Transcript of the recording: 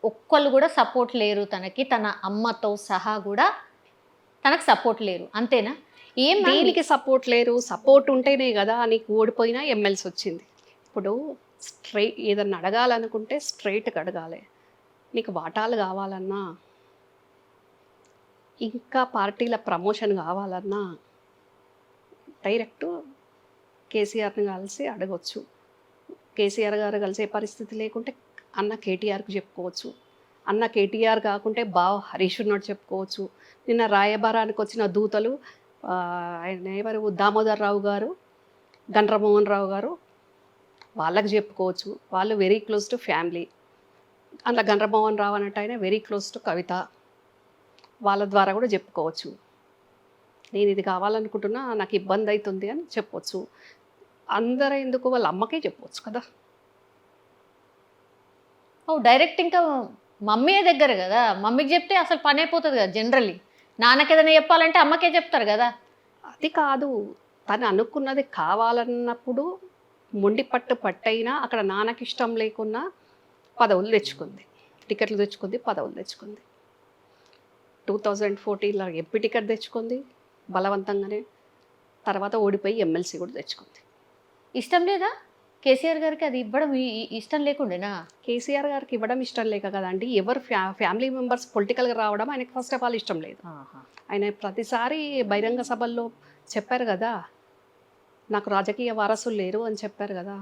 ఒక్కళ్ళు కూడా సపోర్ట్ లేరు తనకి. తన అమ్మతో సహా కూడా తనకు సపోర్ట్ లేరు. అంతేనా? ఏం మ్యామ్ దేనికి సపోర్ట్ లేరు? సపోర్ట్ ఉంటేనే గదా నీకు ఓడిపోయినా ఎమ్మెల్సీ వచ్చింది. ఇప్పుడు ఏదన్నా అడగాలనుకుంటే స్ట్రెయిట్‌గా అడగాలె. నీకు వాటాలు గావాలన్నా, ఇంకా పార్టీల ప్రమోషన్ గావాలన్నా డైరెక్టు కేసీఆర్‌ని కలిసి అడగొచ్చు. కేసీఆర్ గారు కలిసే పరిస్థితి లేకుంటే అన్న కేటీఆర్‌కి చెప్పుకోవచ్చు. అన్న కేటీఆర్ కాకుంటే బావ హరీష్ ఉన్నట్టు చెప్పుకోవచ్చు. నిన్న రాయబారానికి వచ్చిన దూతలు ఆయన ఎవరు దామోదర్ రావు గారు, గండ్ర మోహన్ రావు గారు వాళ్ళకి చెప్పుకోవచ్చు. వాళ్ళు వెరీ క్లోజ్ టు ఫ్యామిలీ. అందులో గండ్ర మోహన్ రావు అన్నట్టు ఆయన వెరీ క్లోజ్ టు కవిత. వాళ్ళ ద్వారా కూడా చెప్పుకోవచ్చు. నేను ఇది కావాలనుకుంటున్నా, నాకు ఇబ్బంది అవుతుంది అని చెప్పొచ్చు. అందరూ ఎందుకు వాళ్ళ అమ్మకే చెప్పొచ్చు కదా. ఓహ్! డైరెక్ట్ ఇంకా మమ్మీయే దగ్గర గదా! మమ్మీకి జెప్తే అసలు పనైపోతది గదా! జనరల్లీ. నాన్నకేదైనా చెప్పాలంటే అమ్మకే చెప్తారు గదా! అది కాదు. తను అనుకున్నది కావాలన్నప్పుడు మొండి పట్టైనా అక్కడ నాన్నకి ఇష్టం లేకున్నా పదవులు తెచ్చుకుంది. టికెట్లు తెచ్చుకుంది, పదవులు తెచ్చుకుంది. 2014లో ఎంపీ టికెట్ తెచ్చుకుంది బలవంతంగానే. తర్వాత ఓడిపోయి ఎమ్మెల్సీ కూడా తెచ్చుకుంది. ఇష్టం లేదా? కేసీఆర్ గారికి అది ఇవ్వడం ఇష్టం లేకుండేనా? కేసీఆర్ గారికి ఇవ్వడం ఇష్టం లేక కదండి. ఎవరు ఫ్యామిలీ మెంబర్స్ పొలిటికల్‌గా రావడం ఆయనకి ఫస్ట్ ఆఫ్ ఆల్ ఇష్టం లేదు. ఆహా! ఆయన ప్రతిసారి బహిరంగ సభల్లో చెప్పారు గదా! నాకు రాజకీయ వారసులు లేరు అని చెప్పారు గదా!